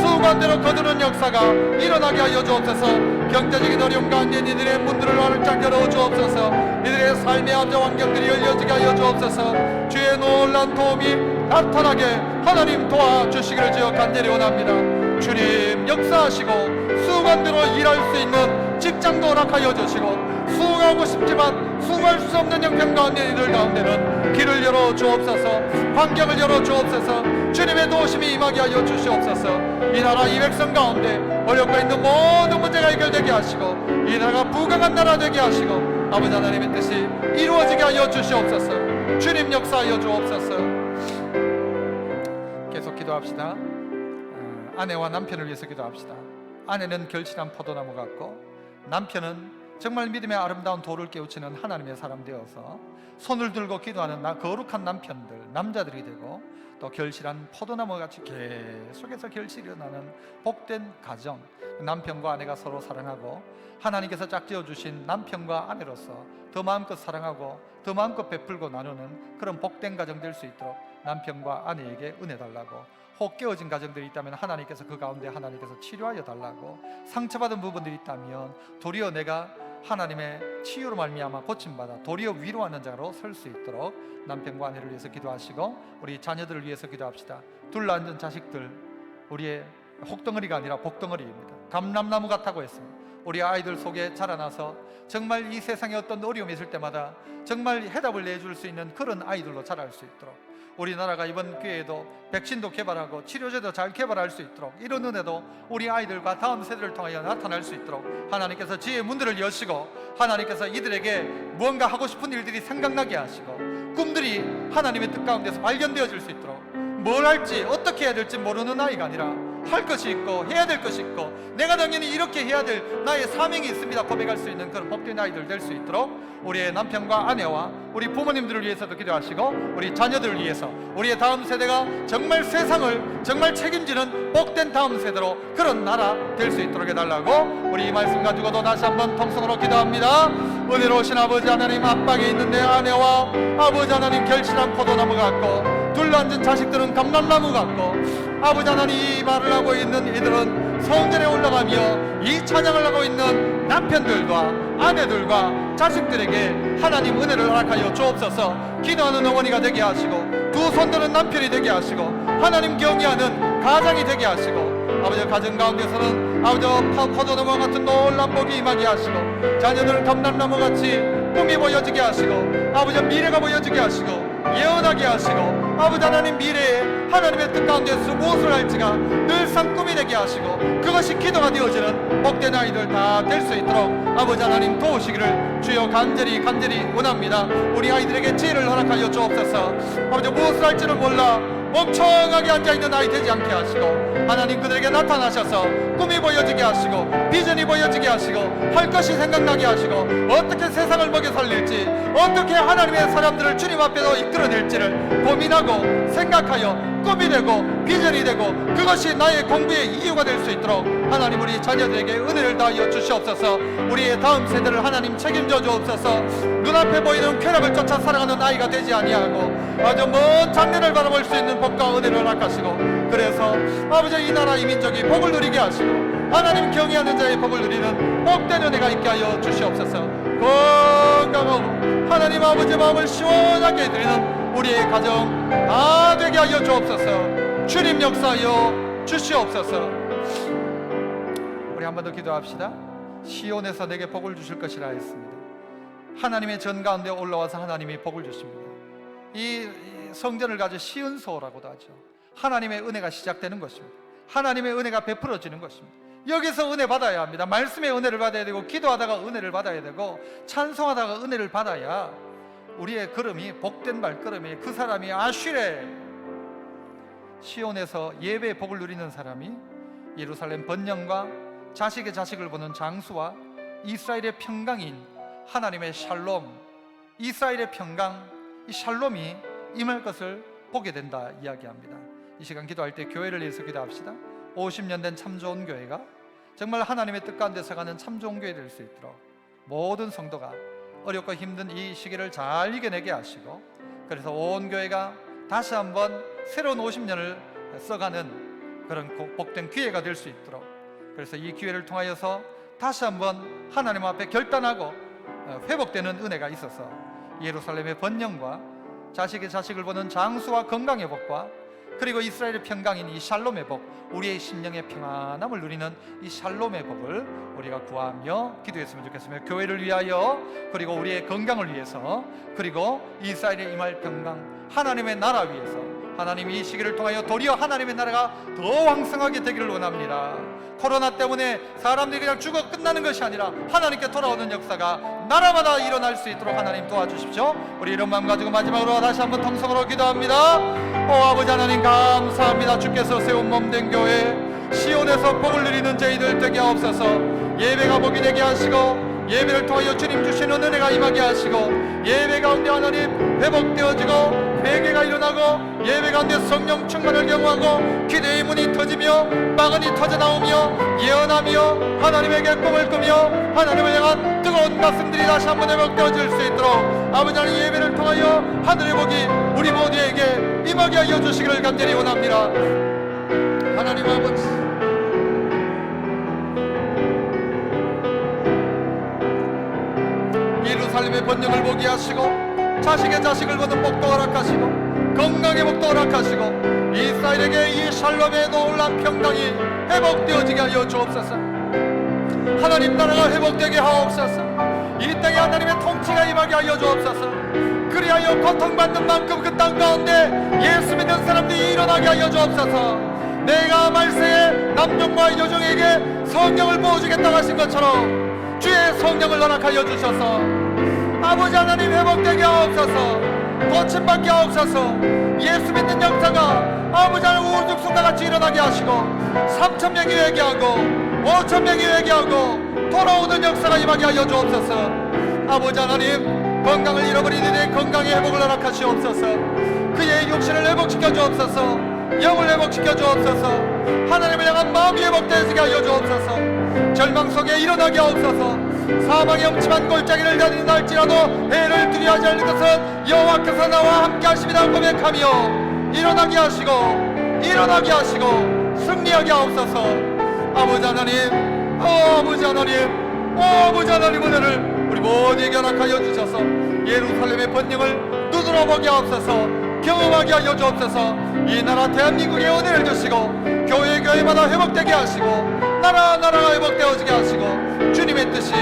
Speaker 1: 수관대로 거두는 역사가 일어나게 하여 주옵소서. 경제적인 어려움 가운데 이들의 문들을 활짝 열어 주옵소서. 이들의 삶의 안전 환경들이 열려지게 하여 주옵소서. 주의 놀라운 도움이 나타나게 하나님 도와주시기를 주여 간절히 원합니다. 주님 역사하시고 수관대로 일할 수 있는 직장도 허락하여 주시고 수고하고 싶지만 수고할 수 없는 형편 가운데 이들 가운데는 길을 열어 주옵소서. 환경을 열어 주옵소서. 주님의 도우심이 임하게 하여 주시옵소서. 이 나라 이 백성 가운데 어렵고 있는 모든 문제가 해결되게 하시고 이 나라가 부강한 나라 되게 하시고 아버지 하나님의 뜻이 이루어지게 하여 주시옵소서. 주님 역사하여 주옵소서. 계속 기도합시다. 아내와 남편을 위해서 기도합시다. 아내는 결실한 포도나무 같고 남편은 정말 믿음의 아름다운 돌을 깨우치는 하나님의 사람 되어서 손을 들고 기도하는 거룩한 남편들, 남자들이 되고 또 결실한 포도나무같이 계속해서 결실이 일어나는 복된 가정, 남편과 아내가 서로 사랑하고 하나님께서 짝지어 주신 남편과 아내로서 더 마음껏 사랑하고 더 마음껏 베풀고 나누는 그런 복된 가정 될 수 있도록 남편과 아내에게 은혜 달라고, 혹 깨어진 가정들이 있다면 하나님께서 그 가운데 하나님께서 치료하여 달라고, 상처받은 부분들이 있다면 도리어 내가 하나님의 치유로 말미암아 고침받아 도리어 위로하는 자로 설 수 있도록 남편과 아내를 위해서 기도하시고 우리 자녀들을 위해서 기도합시다. 둘러앉은 자식들, 우리의 혹덩어리가 아니라 복덩어리입니다. 감람나무 같다고 했습니다. 우리 아이들 속에 자라나서 정말 이 세상에 어떤 어려움이 있을 때마다 정말 해답을 내줄 수 있는 그런 아이들로 자랄 수 있도록, 우리나라가 이번 기회에도 백신도 개발하고 치료제도 잘 개발할 수 있도록 이런 은혜도 우리 아이들과 다음 세대를 통하여 나타날 수 있도록 하나님께서 지혜의 문들을 여시고 하나님께서 이들에게 무언가 하고 싶은 일들이 생각나게 하시고 꿈들이 하나님의 뜻 가운데서 발견되어질 수 있도록, 뭘 할지 어떻게 해야 될지 모르는 아이가 아니라 할 것이 있고 해야 될 것이 있고 내가 당연히 이렇게 해야 될 나의 사명이 있습니다 고백할 수 있는 그런 복된 아이들 될 수 있도록 우리의 남편과 아내와 우리 부모님들을 위해서도 기도하시고 우리 자녀들을 위해서 우리의 다음 세대가 정말 세상을 정말 책임지는 복된 다음 세대로 그런 나라 될 수 있도록 해달라고 우리 이 말씀 가지고도 다시 한번 통성으로 기도합니다. 은혜로우신 아버지 하나님, 앞방에 있는 내 아내와 아버지 하나님 결실한 포도나무 같고 둘러앉은 자식들은 감람나무 같고 아버지 하나님 이 말을 하고 있는 이들은 성전에 올라가며 이 찬양을 하고 있는 남편들과 아내들과 자식들에게 하나님 은혜를 허락하여 주옵소서. 기도하는 어머니가 되게 하시고 두 손드는 남편이 되게 하시고 하나님 경외하는 가장이 되게 하시고 아버지 가정 가운데서는 아버지 포도나무 같은 놀란 복이 임하게 하시고 자녀들은 감람나무같이 꿈이 보여지게 하시고 아버지 미래가 보여지게 하시고 예언하게 하시고 아버지 하나님 미래에 하나님의 뜻 가운데서 무엇을 할지가 늘상 꿈이 되게 하시고 그것이 기도가 되어지는 복된 아이들 다 될 수 있도록 아버지 하나님 도우시기를 주여 간절히 원합니다. 우리 아이들에게 지혜를 허락하여 주옵소서. 아버지 무엇을 할지를 몰라 멍청하게 앉아있는 아이 되지 않게 하시고 하나님 그들에게 나타나셔서 꿈이 보여지게 하시고 비전이 보여지게 하시고 할 것이 생각나게 하시고 어떻게 세상을 먹여 살릴지 어떻게 하나님의 사람들을 주님 앞에서 이끌어낼지를 고민하고 생각하여 꿈이 되고 비전이 되고 그것이 나의 공부의 이유가 될 수 있도록 하나님 우리 자녀들에게 은혜를 다하여 주시옵소서. 우리의 다음 세대를 하나님 책임져 주옵소서. 눈앞에 보이는 쾌락을 쫓아 살아가는 아이가 되지 아니하고 아주 먼 장래를 바라볼 수 있는 복과 은혜를 허락하시고 그래서 아버지 이 나라 이 민족이 복을 누리게 하시고 하나님 경외하는 자의 복을 누리는 복된 은혜가 있게 하여 주시옵소서. 건강하고 하나님 아버지 마음을 시원하게 해드리는 우리의 가정 다 되게 하여 주옵소서. 주님 역사하여 주시옵소서. 우리 한 번 더 기도합시다. 시온에서 내게 복을 주실 것이라 했습니다. 하나님의 전 가운데 올라와서 하나님이 복을 주십니다. 이 성전을 가지고 시은소라고도 하죠. 하나님의 은혜가 시작되는 것입니다. 하나님의 은혜가 베풀어지는 것입니다. 여기서 은혜 받아야 합니다. 말씀의 은혜를 받아야 되고 기도하다가 은혜를 받아야 되고 찬송하다가 은혜를 받아야 우리의 걸음이 복된 발걸음이 그 사람이 아쉬레 시온에서 예배의 복을 누리는 사람이 예루살렘 번영과 자식의 자식을 보는 장수와 이스라엘의 평강인 하나님의 샬롬, 이스라엘의 평강, 이 샬롬이 임할 것을 보게 된다 이야기합니다. 이 시간 기도할 때 교회를 위해서 기도합시다. 50년 된 참 좋은 교회가 정말 하나님의 뜻 가운데서 가는 참 좋은 교회 될 수 있도록 모든 성도가 어렵고 힘든 이 시기를 잘 이겨내게 하시고, 그래서 온 교회가 다시 한번 새로운 50년을 써가는 그런 복된 기회가 될 수 있도록, 그래서 이 기회를 통하여서 다시 한번 하나님 앞에 결단하고 회복되는 은혜가 있어서 예루살렘의 번영과 자식의 자식을 보는 장수와 건강의 복과, 그리고 이스라엘의 평강인 이 샬롬의 복, 우리의 심령의 평안함을 누리는 이 샬롬의 복을 우리가 구하며 기도했으면 좋겠습니다. 교회를 위하여, 그리고 우리의 건강을 위해서, 그리고 이스라엘의 임할 평강, 하나님의 나라 위해서, 하나님이 이 시기를 통하여 도리어 하나님의 나라가 더 왕성하게 되기를 원합니다. 코로나 때문에 사람들이 그냥 죽어 끝나는 것이 아니라 하나님께 돌아오는 역사가 나라마다 일어날 수 있도록 하나님 도와주십시오. 우리 이런 마음 가지고 마지막으로 다시 한번 통성으로 기도합니다. 오 아버지 하나님 감사합니다. 주께서 세운 몸된 교회 시온에서 복을 누리는 저희들 되게 하옵소서. 예배가 복이 되게 하시고, 예배를 통하여 주님 주시는 은혜가 임하게 하시고, 예배 가운데 하나님 회복되어지고 회개가 일어나고, 예배 가운데 성령 충만을 경험하고 기대의 문이 터지며 막은이 터져나오며 예언하며 하나님에게 꿈을 꾸며 하나님을 향한 뜨거운 가슴들이 다시 한번 회복되어질 수 있도록 아버지 하나님 예배를 통하여 하늘의 복이 우리 모두에게 임하게 하여 주시기를 간절히 원합니다. 하나님 아버지, 예루살렘의 번영을 보게 하시고, 자식의 자식을 보는 복도 허락하시고, 건강의 복도 허락하시고, 이스라엘에게 이 샬롬의 놀란 평강이 회복되어지게 하여 주옵소서. 하나님 나라가 회복되게 하옵소서. 이 땅에 하나님의 통치가 임하게 하여 주옵소서. 그리하여 고통받는 만큼 그 땅 가운데 예수 믿는 사람들이 일어나게 하여 주옵소서. 내가 말세에 남녀와 여종에게 성령을 부어주겠다고 하신 것처럼 주의 성령을 허락하여 주셔서 아버지 하나님 회복되게 하옵소서. 고침받게 하옵소서. 예수 믿는 역사가 아버지 하나님 우죽순과 같이 일어나게 하시고, 3,000명이 회개하고 5,000명이 회개하고 돌아오는 역사가 임하게 하여 주옵소서. 아버지 하나님 건강을 잃어버린 이들의 건강의 회복을 허락하시옵소서. 그의 육신을 회복시켜 주옵소서. 영을 회복시켜 주옵소서. 하나님을 향한 마음이 회복되게 하여 주옵소서. 절망 속에 일어나게 하옵소서. 사망의 엄침한 골짜기를 다닌다 할지라도 해를 두려워하지 않는 것은 여호와께서 나와 함께 하심이라 고백하며 일어나게 하시고 승리하게 하옵소서. 아버지 하나님, 아버지 하나님, 아버지 하나님 은혜를 우리 모두에게 허락하여 주셔서 예루살렘의 번영을 눈으로 보게 하옵소서. 경험하게 하여 주옵소서. 이 나라 대한민국에 은혜를 주시고 교회마다 회복되게 하시고 나라가 회복되어지게 하시고 주님의 뜻이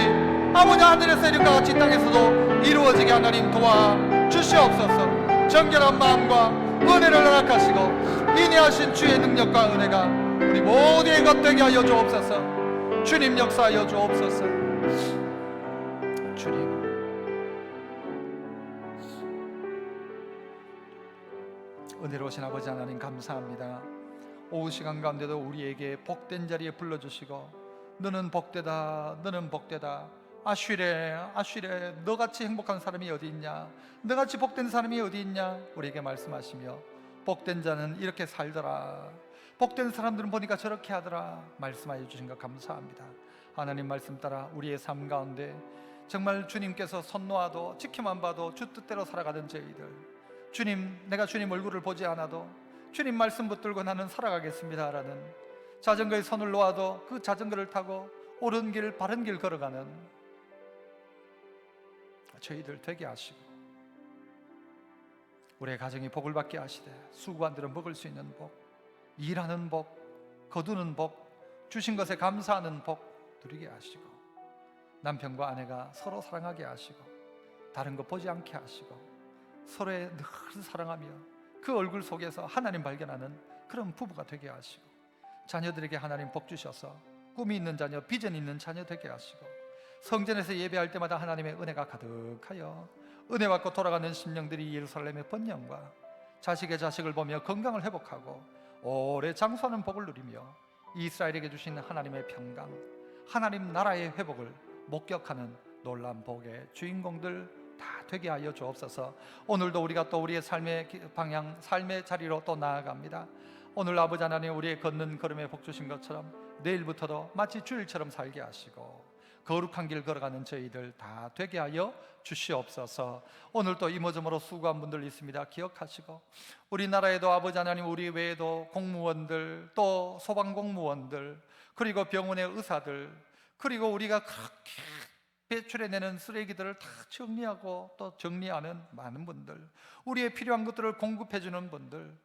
Speaker 1: 아버지 하늘에서 이룬 것 같이 땅에서도 이루어지게 하나님 도와주시옵소서. 정결한 마음과 은혜를 허락하시고 인내하신 주의 능력과 은혜가 우리 모두의 것 되게 하여 주옵소서. 주님 역사하여 주옵소서. 주님, 은혜로우신 아버지 하나님 감사합니다. 오후 시간 가운데도 우리에게 복된 자리에 불러주시고 너는 복되다, 너는 복되다, 아슈레 너같이 행복한 사람이 어디 있냐, 너같이 복된 사람이 어디 있냐 우리에게 말씀하시며 복된 자는 이렇게 살더라, 복된 사람들은 보니까 저렇게 하더라 말씀하여 주신 것 감사합니다. 하나님 말씀 따라 우리의 삶 가운데 정말 주님께서 선노하도 지켜만 봐도 주 뜻대로 살아가던 저희들, 주님, 내가 주님 얼굴을 보지 않아도 주님 말씀 붙들고 나는 살아가겠습니다 라는 자전거에 손을 놓아도 그 자전거를 타고 옳은 길 바른 길 걸어가는 저희들 되게 하시고, 우리의 가정이 복을 받게 하시되 수고한들은 먹을 수 있는 복, 일하는 복, 거두는 복, 주신 것에 감사하는 복 누리게 하시고, 남편과 아내가 서로 사랑하게 하시고 다른 거 보지 않게 하시고 서로의 늘 사랑하며 그 얼굴 속에서 하나님 발견하는 그런 부부가 되게 하시고, 자녀들에게 하나님 복 주셔서 꿈이 있는 자녀, 비전 있는 자녀 되게 하시고, 성전에서 예배할 때마다 하나님의 은혜가 가득하여 은혜 받고 돌아가는 심령들이 예루살렘의 번영과 자식의 자식을 보며 건강을 회복하고 오래 장수하는 복을 누리며 이스라엘에게 주신 하나님의 평강, 하나님 나라의 회복을 목격하는 놀라운 복의 주인공들 다 되게 하여 주옵소서. 오늘도 우리가 또 우리의 삶의 방향, 삶의 자리로 또 나아갑니다. 오늘 아버지 하나님 우리의 걷는 걸음에 복 주신 것처럼 내일부터도 마치 주일처럼 살게 하시고 거룩한 길 걸어가는 저희들 다 되게 하여 주시옵소서. 오늘 또 이모저모로 수고한 분들 있습니다. 기억하시고 우리나라에도 아버지 하나님, 우리 외에도 공무원들, 또 소방공무원들, 그리고 병원의 의사들, 그리고 우리가 그렇게 배출해내는 쓰레기들을 다 정리하고 또 정리하는 많은 분들, 우리의 필요한 것들을 공급해주는 분들,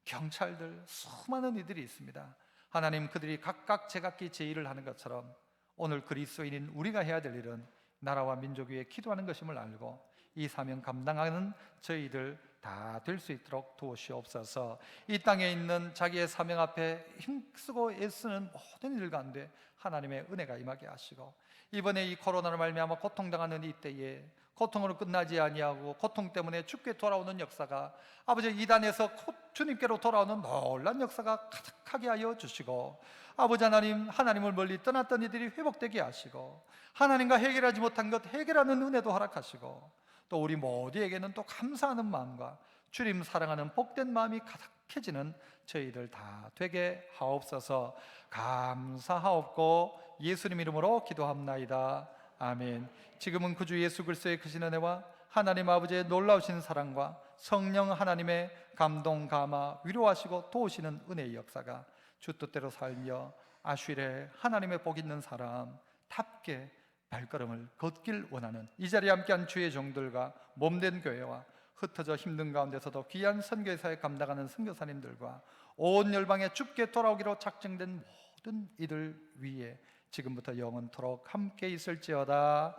Speaker 1: 경찰들, 수많은 이들이 있습니다. 하나님, 그들이 각각 제각기 제 일을 하는 것처럼 오늘 그리스도인인 우리가 해야 될 일은 나라와 민족 위에 기도하는 것임을 알고 이 사명 감당하는 저희들 다 될 수 있도록 도우시옵소서. 이 땅에 있는 자기의 사명 앞에 힘쓰고 애쓰는 모든 일 가운데 하나님의 은혜가 임하게 하시고, 이번에 이 코로나로 말미암아 고통당하는 이때에 고통으로 끝나지 아니하고 고통 때문에 죽게 돌아오는 역사가 아버지 이단에서 주님께로 돌아오는 놀란 역사가 가득하게 하여 주시고, 아버지 하나님, 하나님을 멀리 떠났던 이들이 회복되게 하시고, 하나님과 해결하지 못한 것 해결하는 은혜도 허락하시고, 또 우리 모두에게는 또 감사하는 마음과 주님 사랑하는 복된 마음이 가득해지는 저희들 다 되게 하옵소서. 감사하옵고 예수님 이름으로 기도합나이다. 아멘. 지금은 그 주 예수 그리스도의 크신 은혜와 하나님 아버지의 놀라우신 사랑과 성령 하나님의 감동, 감화, 위로하시고 도우시는 은혜의 역사가 주 뜻대로 살며 아슈일에 하나님의 복 있는 사람답게 발걸음을 걷길 원하는 이 자리에 함께한 주의 종들과 몸된 교회와 흩어져 힘든 가운데서도 귀한 선교사에 감당하는 선교사님들과 온 열방에 주께 돌아오기로 작정된 모든 이들 위에 지금부터 영원토록 함께 있을지어다.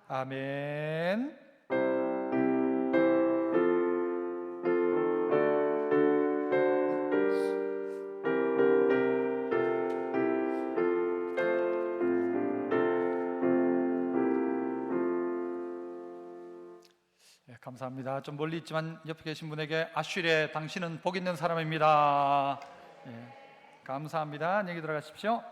Speaker 1: 아멘. 감사합니다. 좀 멀리 있지만 옆에 계신 분에게 아슈레 당신은 복 있는 사람입니다. 감사합니다. 안녕히 들어가십시오.